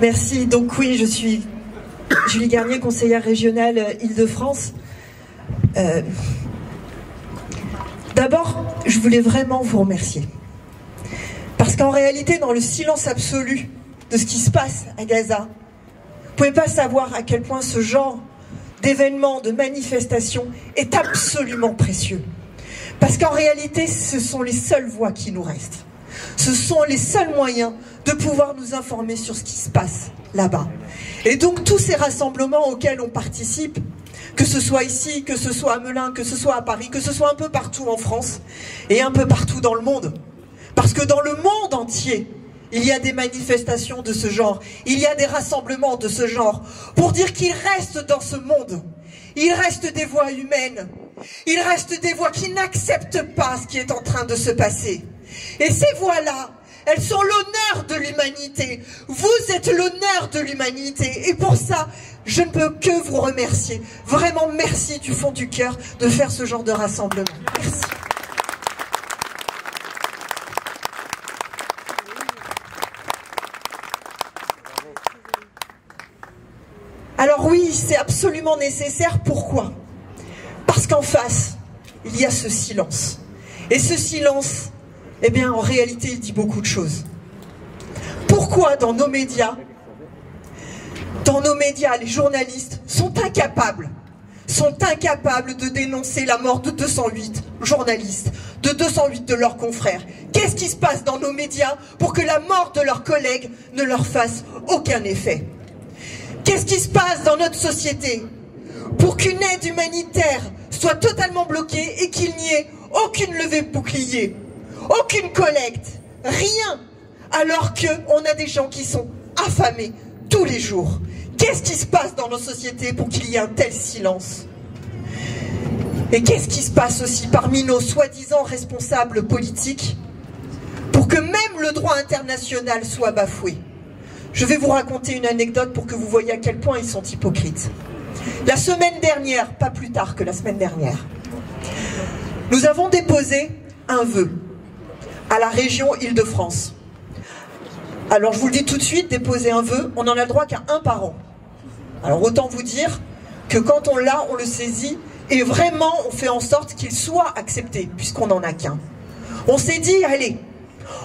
Merci. Donc oui, je suis Julie Garnier, conseillère régionale Île-de-France. D'abord, je voulais vraiment vous remercier. Parce qu'en réalité, dans le silence absolu de ce qui se passe à Gaza, vous ne pouvez pas savoir à quel point ce genre d'événement, de manifestation est absolument précieux. Parce qu'en réalité, ce sont les seules voix qui nous restent. Ce sont les seuls moyens de pouvoir nous informer sur ce qui se passe là-bas. Et donc tous ces rassemblements auxquels on participe, que ce soit ici, que ce soit à Melun, que ce soit à Paris, que ce soit un peu partout en France et un peu partout dans le monde. Parce que dans le monde entier, il y a des manifestations de ce genre, il y a des rassemblements de ce genre, pour dire qu'il reste dans ce monde, il reste des voix humaines, il reste des voix qui n'acceptent pas ce qui est en train de se passer. Et ces voix-là, elles sont l'honneur de l'humanité. Vous êtes l'honneur de l'humanité. Et pour ça, je ne peux que vous remercier. Vraiment, merci du fond du cœur de faire ce genre de rassemblement. Merci. Alors oui, c'est absolument nécessaire. Pourquoi? Parce qu'en face, il y a ce silence. Et ce silence, eh bien, en réalité, il dit beaucoup de choses. Pourquoi dans nos médias, les journalistes sont incapables de dénoncer la mort de 208 journalistes, de 208 de leurs confrères? Qu'est-ce qui se passe dans nos médias pour que la mort de leurs collègues ne leur fasse aucun effet? Qu'est-ce qui se passe dans notre société pour qu'une aide humanitaire soit totalement bloquée et qu'il n'y ait aucune levée de bouclier, aucune collecte, rien, alors qu'on a des gens qui sont affamés tous les jours? Qu'est-ce qui se passe dans nos sociétés pour qu'il y ait un tel silence? Et qu'est-ce qui se passe aussi parmi nos soi-disant responsables politiques pour que même le droit international soit bafoué? Je vais vous raconter une anecdote pour que vous voyez à quel point ils sont hypocrites. La semaine dernière, pas plus tard que la semaine dernière, nous avons déposé un vœu à la région Île-de-France. Alors je vous le dis tout de suite, déposer un vœu, on n'en a le droit qu'à un par an. Alors autant vous dire que quand on l'a, on le saisit et vraiment on fait en sorte qu'il soit accepté, puisqu'on n'en a qu'un. On s'est dit, allez,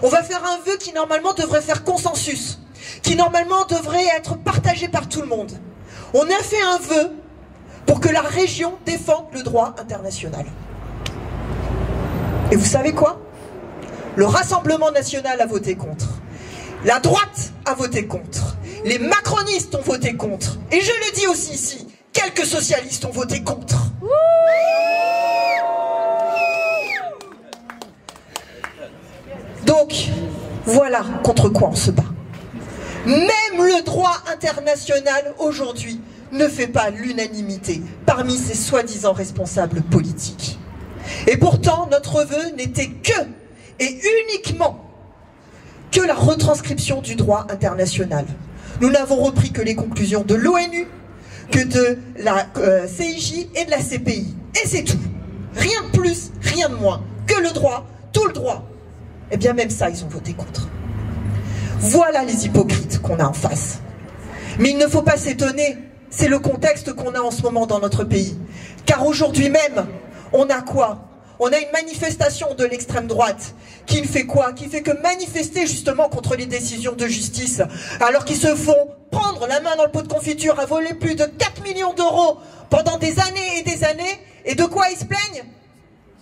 on va faire un vœu qui normalement devrait faire consensus, qui normalement devrait être partagé par tout le monde. On a fait un vœu pour que la région défende le droit international. Et vous savez quoi? Le Rassemblement national a voté contre. La droite a voté contre. Les macronistes ont voté contre. Et je le dis aussi ici, quelques socialistes ont voté contre. Donc, voilà contre quoi on se bat. Même le droit international aujourd'hui ne fait pas l'unanimité parmi ces soi-disant responsables politiques. Et pourtant, notre vœu n'était que et uniquement que la retranscription du droit international. Nous n'avons repris que les conclusions de l'ONU, que de la CIJ et de la CPI. Et c'est tout. Rien de plus, rien de moins. Que le droit, tout le droit. Eh bien même ça, ils ont voté contre. Voilà les hypocrites qu'on a en face. Mais il ne faut pas s'étonner, c'est le contexte qu'on a en ce moment dans notre pays. Car aujourd'hui même, on a quoi? On a une manifestation de l'extrême droite qui ne fait quoi? Qui fait que manifester justement contre les décisions de justice, alors qu'ils se font prendre la main dans le pot de confiture à voler plus de 4 millions d'euros pendant des années et des années. Et de quoi ils se plaignent?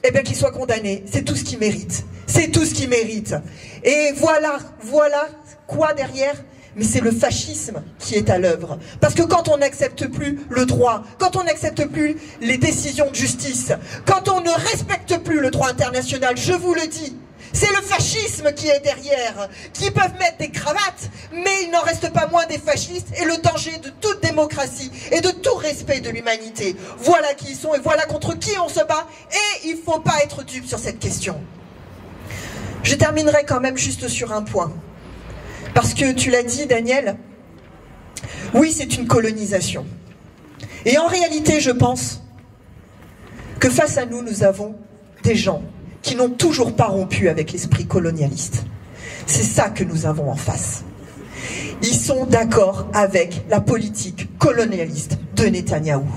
Eh bien qu'ils soient condamnés. C'est tout ce qu'ils méritent. C'est tout ce qu'ils méritent. Et voilà quoi derrière? Mais c'est le fascisme qui est à l'œuvre. Parce que quand on n'accepte plus le droit, quand on n'accepte plus les décisions de justice, quand on ne respecte plus le droit international, je vous le dis, c'est le fascisme qui est derrière, qui peuvent mettre des cravates, mais il n'en reste pas moins des fascistes et le danger de toute démocratie et de tout respect de l'humanité. Voilà qui ils sont et voilà contre qui on se bat et il ne faut pas être dupe sur cette question. Je terminerai quand même juste sur un point. Parce que tu l'as dit, Daniel, oui, c'est une colonisation. Et en réalité, je pense que face à nous, nous avons des gens qui n'ont toujours pas rompu avec l'esprit colonialiste. C'est ça que nous avons en face. Ils sont d'accord avec la politique colonialiste de Netanyahou.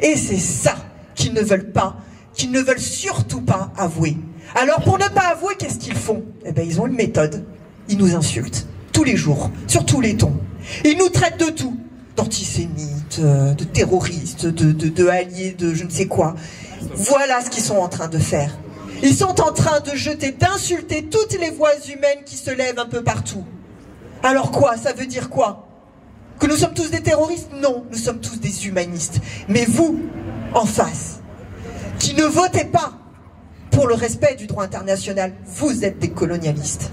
Et c'est ça qu'ils ne veulent pas, qu'ils ne veulent surtout pas avouer. Alors pour ne pas avouer, qu'est-ce qu'ils font? Eh bien, ils ont une méthode. Ils nous insultent tous les jours, sur tous les tons. Ils nous traitent de tout, d'antisémites, de terroristes, de alliés, de je ne sais quoi. Voilà ce qu'ils sont en train de faire. Ils sont en train de jeter, d'insulter toutes les voix humaines qui se lèvent un peu partout. Alors quoi? Ça veut dire quoi? Que nous sommes tous des terroristes? Non, nous sommes tous des humanistes. Mais vous, en face, qui ne votez pas pour le respect du droit international, vous êtes des colonialistes.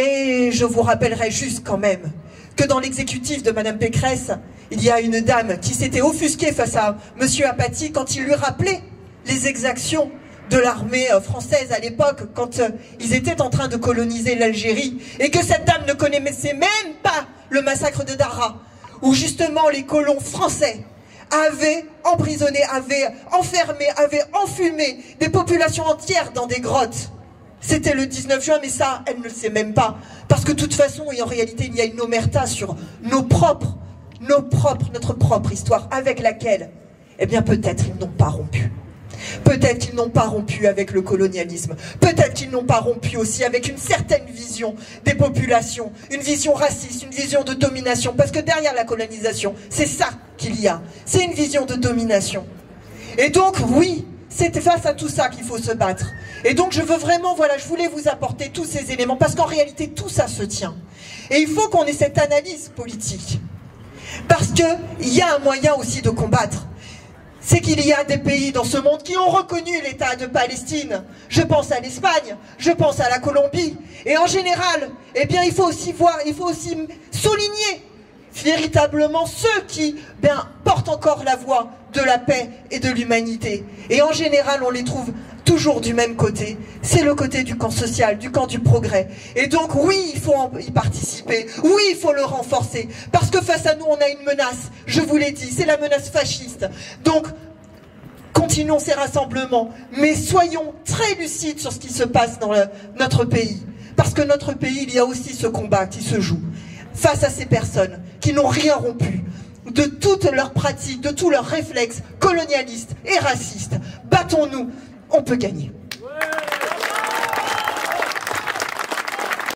Et je vous rappellerai juste quand même que dans l'exécutif de Madame Pécresse, il y a une dame qui s'était offusquée face à Monsieur Apathy quand il lui rappelait les exactions de l'armée française à l'époque, quand ils étaient en train de coloniser l'Algérie, et que cette dame ne connaissait même pas le massacre de Daraa, où justement les colons français avaient emprisonné, avaient enfermé, avaient enfumé des populations entières dans des grottes. C'était le 19 juin, mais ça, elle ne le sait même pas. Parce que de toute façon, et en réalité, il y a une omerta sur notre propre histoire, avec laquelle, eh bien, peut-être ils n'ont pas rompu. Peut-être qu'ils n'ont pas rompu avec le colonialisme. Peut-être qu'ils n'ont pas rompu aussi avec une certaine vision des populations, une vision raciste, une vision de domination. Parce que derrière la colonisation, c'est ça qu'il y a. C'est une vision de domination. Et donc, oui, c'est face à tout ça qu'il faut se battre. Et donc, je veux vraiment, voilà, je voulais vous apporter tous ces éléments, parce qu'en réalité, tout ça se tient. Et il faut qu'on ait cette analyse politique. Parce qu'il y a un moyen aussi de combattre. C'est qu'il y a des pays dans ce monde qui ont reconnu l'État de Palestine. Je pense à l'Espagne, je pense à la Colombie. Et en général, eh bien, il faut aussi voir, il faut aussi souligner véritablement ceux qui portent encore la voix de la paix et de l'humanité. Et en général, on les trouve toujours du même côté. C'est le côté du camp social, du camp du progrès. Et donc, oui, il faut y participer. Oui, il faut le renforcer. Parce que face à nous, on a une menace. Je vous l'ai dit, c'est la menace fasciste. Donc, continuons ces rassemblements. Mais soyons très lucides sur ce qui se passe dans notre pays. Parce que notre pays, il y a aussi ce combat qui se joue face à ces personnes qui n'ont rien rompu de toutes leurs pratiques, de tous leurs réflexes colonialistes et racistes. Battons-nous, on peut gagner.